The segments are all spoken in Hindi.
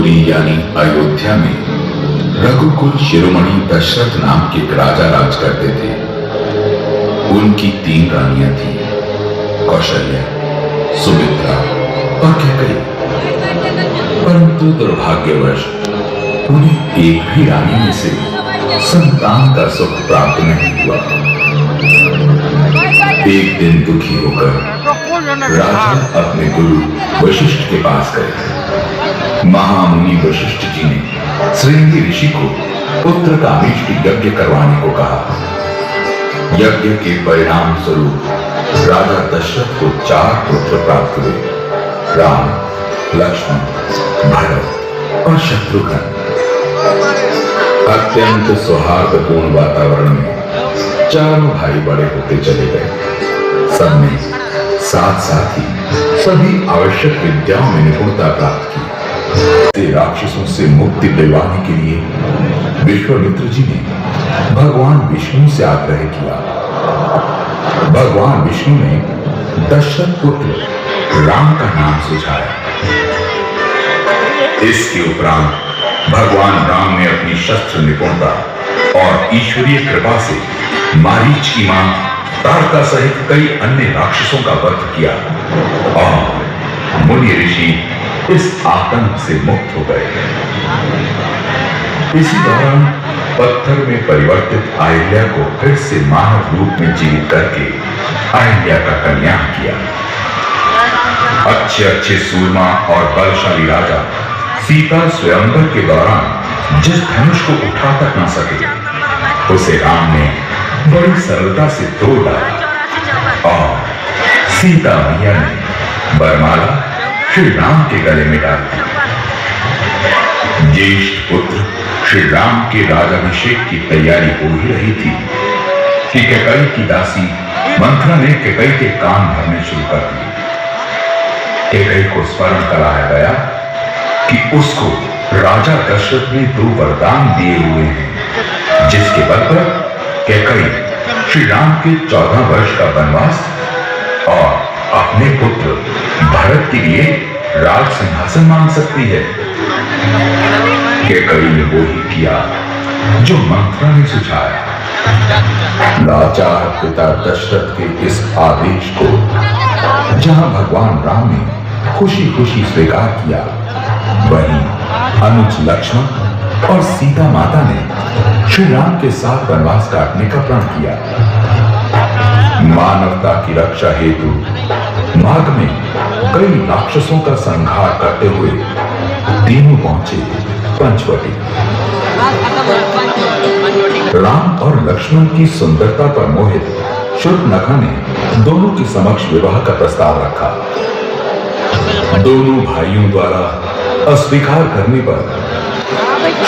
पुरी यानी अयोध्या में रघुकुल शिरोमणि दशरथ नाम के एक राजा राज करते थे। उनकी 3 रानियां थीं, कौशल्या, सुमित्रा और कैकेयी। परंतु दुर्भाग्यवश उन्हें एक भी रानी में से संतान का सुख प्राप्त नहीं हुआ। एक दिन दुखी होकर राजा अपने गुरु वशिष्ठ के पास गए। महामुनि वशिष्ठ जी ने श्रृंगी ऋषि को पुत्र कामेष्ट यज्ञ करवाने को कहा। यज्ञ के परिणाम स्वरूप राजा दशरथ को 4 पुत्र प्राप्त हुए, राम, लक्ष्मण, भरत और शत्रुघ्न। अत्यंत सौहार्दपूर्ण वातावरण में चारों भाई बड़े होते चले गए। सब ने साथ साथ ही सभी आवश्यक विद्याओं में निपुणता प्राप्त की। राक्षसों से मुक्ति दिलवाने के लिए विश्वामित्र जी ने भगवान विष्णु से आग्रह किया। भगवान विष्णु ने दशरथ पुत्र राम का नाम सुझाया। इसके उपरांत भगवान राम ने अपनी शस्त्र निपुणता और ईश्वरीय कृपा से मारीच की मां तारका सहित कई अन्य राक्षसों का वध किया और मुनि ऋषि इस आतंक से मुक्त हो गए। इसी दौरान पत्थर में परिवर्तित अहिल्या को फिर से मानव रूप में जीवित करके अहिल्या का कल्याण किया। अच्छे सूरमा और बलशाली राजा सीता स्वयंवर के दौरान जिस धनुष को उठा तक न सके, उसे राम ने बड़ी सरलता से तोड़ डाला और सीता मैया ने वरमाला श्री राम के गले में डाल दी। ज्येष्ठ पुत्र श्री राम के राजाभिषेक की तैयारी हो ही रही थी कि कैकेयी की दासी मंथरा ने कैकेयी के कान भरने शुरू कर दिए। कैकेयी को स्मरण कराया गया कि उसको राजा दशरथ ने 2 वरदान दिए हुए हैं, जिसके बल पर कैकेयी श्री राम के 14 वर्ष का वनवास और अपने पुत्र भरत के लिए राज सिंहासन मांग सकती है। कैकेयी ने वो ही किया जो मंथरा ने सुझाया। लाचार पिता दशरथ के इस आदेश को जहां भगवान राम ने खुशी खुशी स्वीकार किया, वहीं अनुज लक्ष्मण और सीता माता ने श्री राम के साथ वनवास काटने का प्रण किया। मानवता की रक्षा हेतु मार्ग में कई राक्षसों का संहार करते हुए तीनों पहुंचे पंचवटी। राम और लक्ष्मण की सुंदरता पर मोहित शूर्पणखा ने दोनों के समक्ष विवाह का प्रस्ताव रखा। दोनों भाइयों द्वारा अस्वीकार करने पर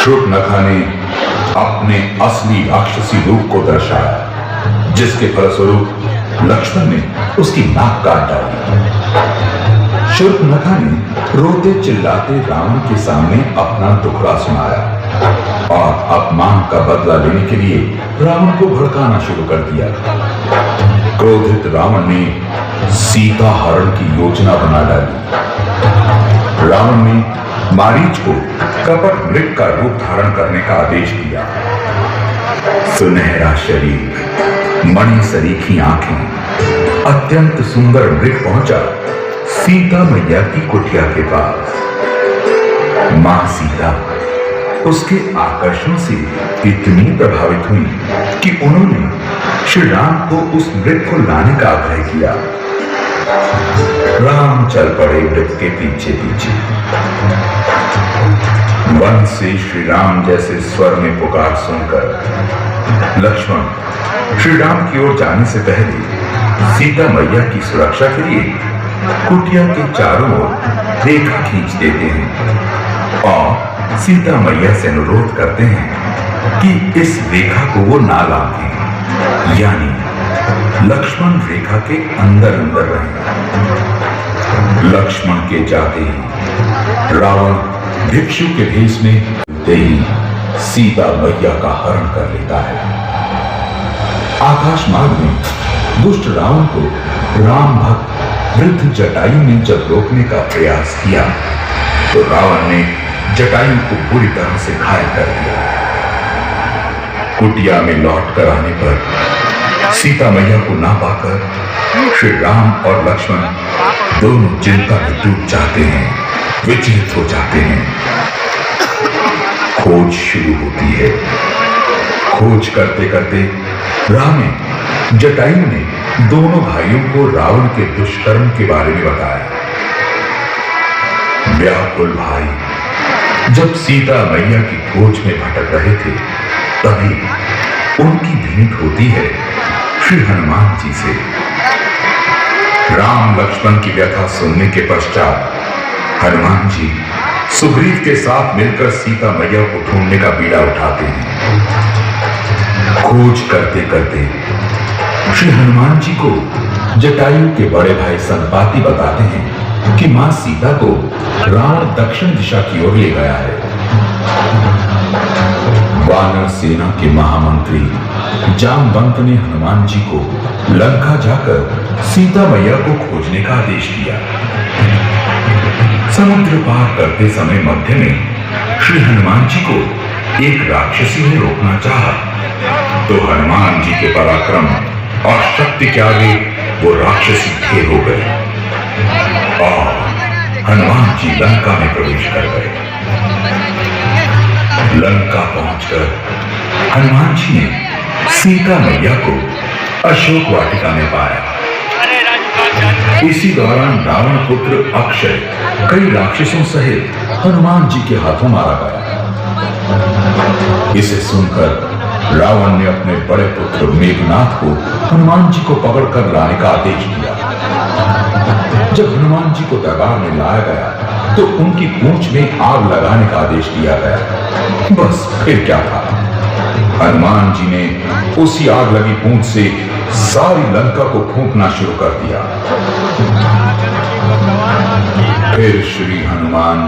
शूर्पणखा ने अपने असली राक्षसी रूप को दर्शाया, जिसके फलस्वरूप लक्ष्मण ने उसकी नाक काट डाली। शूर्पणखा ने रोते चिल्लाते रावण के सामने अपना दुखड़ा सुनाया और अपमान का बदला लेने के लिए रावण को भड़काना शुरू कर दिया। क्रोधित रावण ने सीता हरण की योजना बना डाली। रावण ने मारीच को कपट मृग का रूप धारण करने का आदेश दिया। सुनहरा शरीर, मणि सरीखी आंखें, अत्यंत सुंदर मृग पहुंचा सीता मैया की कुटिया के पास। मां सीता उसके आकर्षण से इतनी प्रभावित हुई कि उन्होंने श्री राम को उस मृग को लाने का आग्रह किया। राम चल पड़े मृग के पीछे पीछे। वन से श्री राम जैसे स्वर में पुकार सुनकर लक्ष्मण श्री राम की ओर जाने से पहले सीता मैया की सुरक्षा के लिए कुटिया के चारों ओर रेखा खींच देते हैं और सीता मैया से अनुरोध करते हैं कि इस रेखा को वो ना लांघें, यानी लक्ष्मण रेखा के अंदर अंदर रहे। लक्ष्मण के जाते ही रावण भिक्षु के भेष में ही सीता मैया का हरण कर लेता है। आकाश मार्ग में दुष्ट रावण को राम भक्त वृद्ध जटायु ने जब रोकने का प्रयास किया तो रावण ने जटायु को बुरी तरह से घायल कर दिया। कुटिया में लौट कर आने पर सीता मैया को ना पाकर श्री राम और लक्ष्मण दोनों चिंता में डूब जाते हैं, विचलित हो जाते हैं। खोज शुरू होती है। खोज करते करते राम ने, जटायु ने दोनों भाइयों को रावण के दुष्कर्म के बारे में बताया। व्याकुल भाई जब सीता मैया की खोज में भटक रहे थे, तभी उनकी भेंट होती है श्री हनुमान जी से। राम लक्ष्मण की व्यथा सुनने के पश्चात हनुमान जी सुग्रीव के साथ मिलकर सीता मैया को ढूंढने का बीड़ा उठाते हैं। खोज करते करते श्री हनुमान जी को जटायु के बड़े भाई संपाति बताते हैं कि मां सीता को रावण दक्षिण दिशा की ओर ले गया है। वानर सेना के महामंत्री जामवंत ने हनुमान जी को लंका जाकर सीता मैया को खोजने का आदेश दिया। समुद्र पार करते समय मध्य में श्री हनुमान जी को एक राक्षसी ने रोकना चाहा, तो हनुमान जी के पराक्रम और शक्ति के आगे वो राक्षसी ढेर हो गए और हनुमान जी लंका में प्रवेश कर गए। लंका पहुंचकर हनुमान जी ने सीता मैया को अशोक वाटिका में पाया। इसी दौरान रावण पुत्र अक्षय कई राक्षसों सहित हनुमान जी के हाथों मारा गया। इसे सुनकर रावण ने अपने बड़े पुत्र मेघनाथ को हनुमान जी को पकड़कर लाने का आदेश दिया। जब हनुमान जी को दरबार में लाया गया तो उनकी पूंछ में आग लगाने का आदेश दिया गया। बस फिर क्या था, हनुमान जी ने उसी आग लगी पूंछ से सारी लंका को फूंकना शुरू कर दिया। फिर श्री हनुमान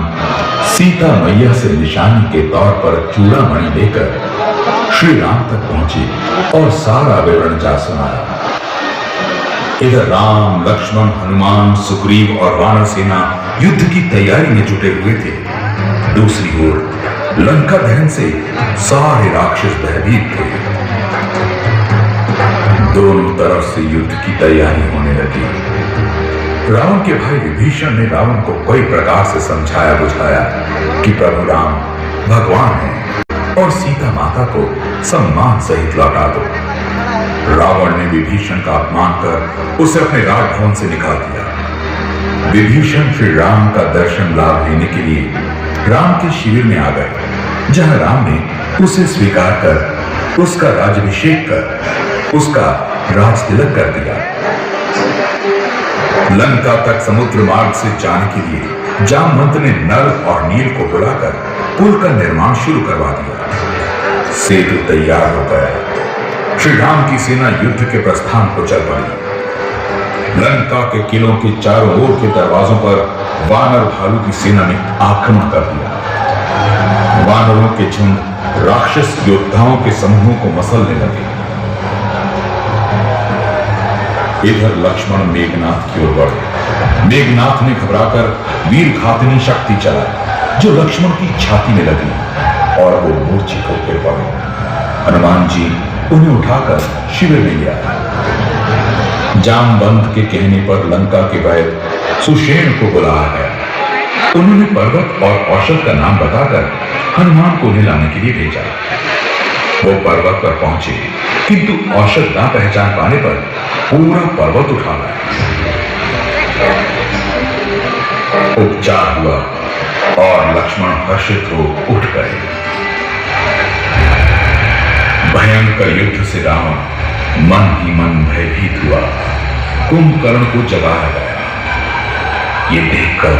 सीता मैया से निशानी के तौर पर चूड़ामणि लेकर श्री राम तक पहुंचे और सारा विवरण जा सुनाया। इधर राम, लक्ष्मण, हनुमान, सुग्रीव और वानर सेना युद्ध की तैयारी में जुटे हुए थे। दूसरी ओर लंका दहन से सारे राक्षस भयभीत थे। दोनों तरफ से युद्ध की तैयारी होने लगी। रावण के भाई विभीषण ने रावण को कई प्रकार से समझाया बुझाया कि प्रभु राम भगवान हैं और सीता माता को सम्मान सहित लौटा दो। रावण ने विभीषण का अपमान कर उसे अपने राजभवन से निकाल दिया। विभीषण श्री राम का दर्शन लाभ लेने के लिए राम के शिविर में आ गए, जहां राम ने उसे स्वीकार कर उसका राज्याभिषेक कर उसका राज तिलक कर दिया। लंका तक समुद्र मार्ग से जाने के लिए जामवंत ने नल और नील को बुलाकर पुल का निर्माण शुरू करवा दिया। सेतु तैयार हो गया। श्री राम की सेना युद्ध के प्रस्थान को चल पड़ी। लंका के किलों के चारों ओर के दरवाजों पर वानर भालू की सेना ने आक्रमण कर दिया। वानरों के झुंड राक्षस योद्धाओं के समूहों को मसलने लगे। इधर लक्ष्मण मेघनाथ की ओर बढ़े। मेघनाथ ने घबराकर वीर घातनी शक्ति चलाई, जो लक्ष्मण की छाती में लगी और वो मूर्छित होकर पड़े। हनुमान जी उन्हें उठाकर शिविर में ले आए। जामवंत के कहने पर लंका के वैद्य सुषेण को बुलाया गया। उन्होंने पर्वत और औषध का नाम बताकर हनुमान को उन्हें लाने के लिए भेजा। वो पर्वत पर पहुंचे, किंतु औषध ना पहचान पाने पर पूरा पर्वत उठा लाया। उपचार हुआ और लक्ष्मण हर्षित हो उठ गए। भयंकर युद्ध से रावण मन ही मन भयभीत हुआ। कुंभकर्ण को जगाया गया। ये देखकर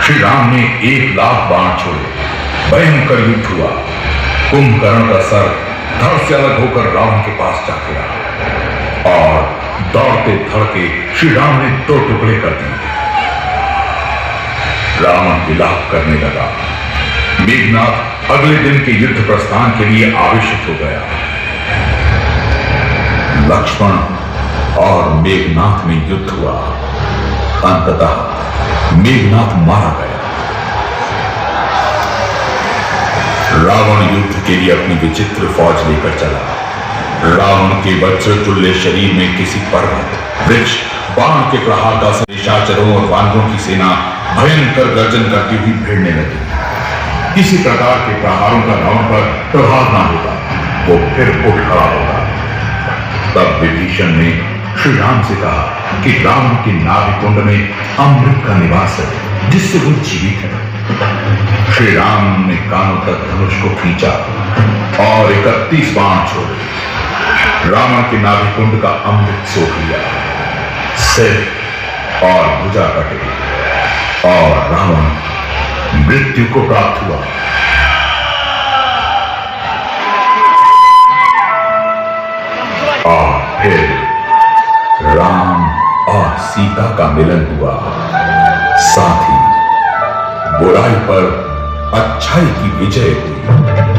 श्री राम ने 1,00,000 बाण छोड़े। भयंकर युद्ध हुआ। कुंभकर्ण का सर धड़ से अलग होकर रावण के पास जा गिरा और दौड़ते धड़के श्री राम ने 2 टुकड़े कर दिए। रावण विलाप करने लगा। मेघनाथ अगले दिन के युद्ध प्रस्थान के लिए आवेशित हो गया। लक्ष्मण और मेघनाथ में युद्ध हुआ। अंततः मेघनाथ मारा गया। रावण युद्ध के लिए अपनी विचित्र फौज लेकर चला। रावण के वज्रतुल्य शरीर में किसी पर्वत, वृक्ष, बाण के प्रहार का निशाचरों और वानरों की सेना भयंकर गर्जन करती हुई भिड़ने लगी। किसी प्रकार के प्रहारों का रावण पर प्रभाव न होता, वो फिर उठ खड़ा होगा। तब विभीषण ने श्री राम से कहा कि रावण के नाभि कुंड में अमृत का निवास है, जिससे वो जीवित है। श्री राम ने कानों तक धनुष को खींचा और 31 बाण छोड़े। रावण के नाभि कुंड का अमृत सोख लिया, सिर और भुजा कटे और रावण मृत्यु को प्राप्त हुआ। और फिर राम और सीता का मिलन हुआ। साथ ही बुराई पर अच्छाई की विजय हुई।